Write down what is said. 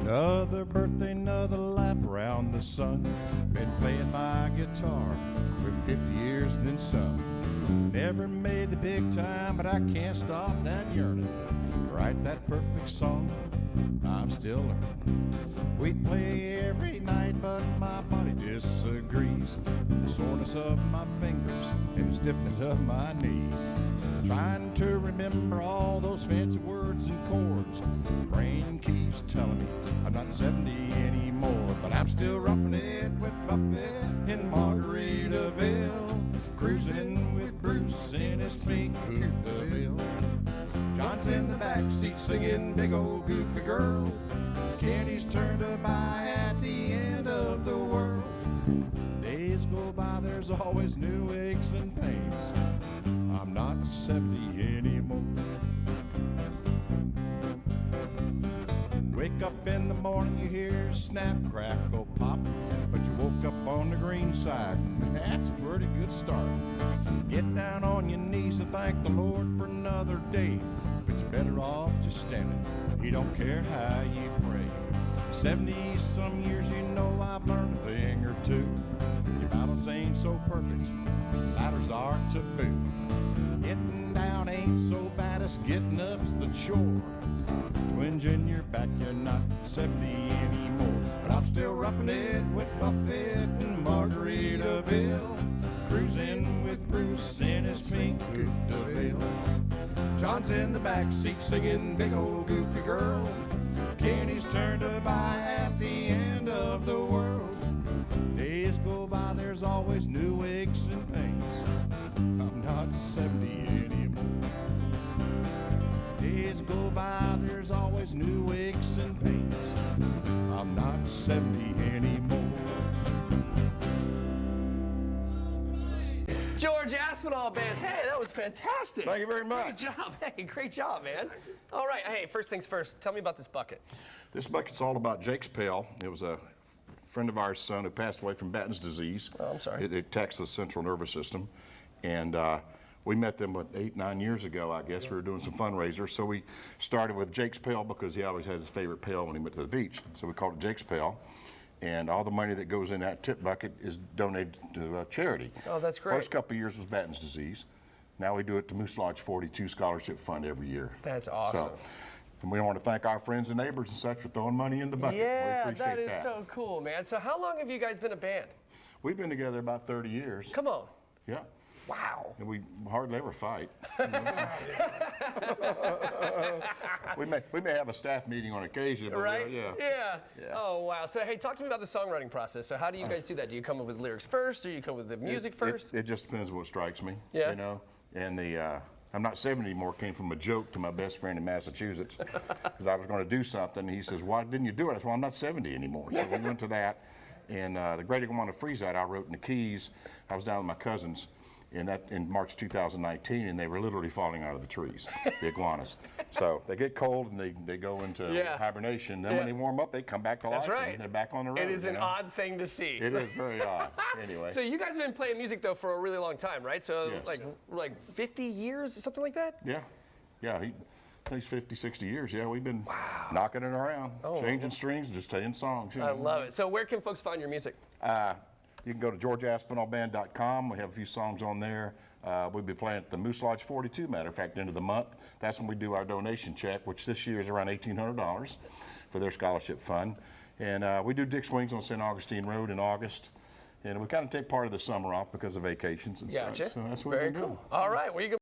Another birthday, another lap around the sun. Been playing my guitar for 50 years and then some. Never made the big time, but I can't stop that yearning. Write that perfect song, I'm still learning. We play every night, but my body disagrees. The soreness of my fingers and the stiffness of my knees. Trying to remember all those fancy words and chords. Brain keeps telling me I'm not 70 anymore, but I'm still roughing it with Buffett in Margaritaville, cruising with Bruce in his pink coupe de ville. John's in the back seat singing Big Old Goofy Girl. Kenny's turned to buy at the end of the world. Days go by, there's always new aches and pains. I'm not 70 anymore. Wake up in the morning, you hear snap, crackle, pop, but you woke up on the green side. That's a pretty good start. Get down on your knees and thank the Lord for another day, but you're better off just standing. He don't care how you pray. 70 some years, you know I've learned a thing or two. Your balance ain't so perfect, ladders are taboo. Getting down ain't so bad, it's getting up's the chore. Twinge in your back, you're not 70 anymore. But I'm still roughing it with Buffett and Margaritaville, cruising with Bruce in his pink coupe de ville. John's in the back seat singing Big Old Goofy Girl. Kenny's turned to buy at the end of the world. Days go by, there's always new aches and pains. I'm not 70 anymore. Days go by, there's always new aches and pains. I'm not 70 anymore. George Aspinall Band. Hey, that was fantastic. Thank you very much. Great job. Hey, great job, man. All right. Hey, first things first. Tell me about this bucket. This bucket's all about Jake's pail. It was a friend of ours' son who passed away from Batten's disease. Oh, I'm sorry. It attacks the central nervous system. And we met them, what, 8, 9 years ago, I guess. We were doing some fundraisers. So we started with Jake's pail because he always had his favorite pail when he went to the beach. So we called it Jake's pail. And all the money that goes in that tip bucket is donated to charity. Oh, that's great. First couple of years was Batten's disease. Now we do it to Moose Lodge 42 Scholarship Fund every year. That's awesome. So, and we want to thank our friends and neighbors and such for throwing money in the bucket. Yeah, we appreciate that is so cool, man. So how long have you guys been a band? We've been together about 30 years. Come on. Yeah. Wow. And we hardly ever fight. we may have a staff meeting on occasion. But right? Yeah. Oh, wow. So, hey, talk to me about the songwriting process. So how do you guys do that? Do you come up with lyrics first, or you come up with the music first? It just depends on what strikes me. Yeah. You know? And the I'm not 70 anymore came from a joke to my best friend in Massachusetts because I was going to do something. And he says, why didn't you do it? I said, well, I'm not 70 anymore. So we went to that. And The Great Iguana Freeze Out I wrote in the Keys. I was down with my cousins in March 2019, and they were literally falling out of the trees, the iguanas. So they get cold and they go into hibernation. Then when they warm up, they come back to life. That's right. And they're back on the road. It is an odd thing to see. It is very odd. Anyway. So you guys have been playing music though for a really long time, right? So Yes. like 50 years, something like that? Yeah. At least 50, 60 years. Yeah, we've been knocking it around, changing strings, just playing songs. You know. I love it. So where can folks find your music? You can go to georgeaspinallband.com. We have a few songs on there. We'll be playing at the Moose Lodge 42, matter of fact, end of the month. That's when we do our donation check, which this year is around $1,800 for their scholarship fund. And we do Dick's Wings on St. Augustine Road in August. And we kind of take part of the summer off because of vacations and Gotcha. stuff. So that's what Very we're cool. doing. All right. Well, you can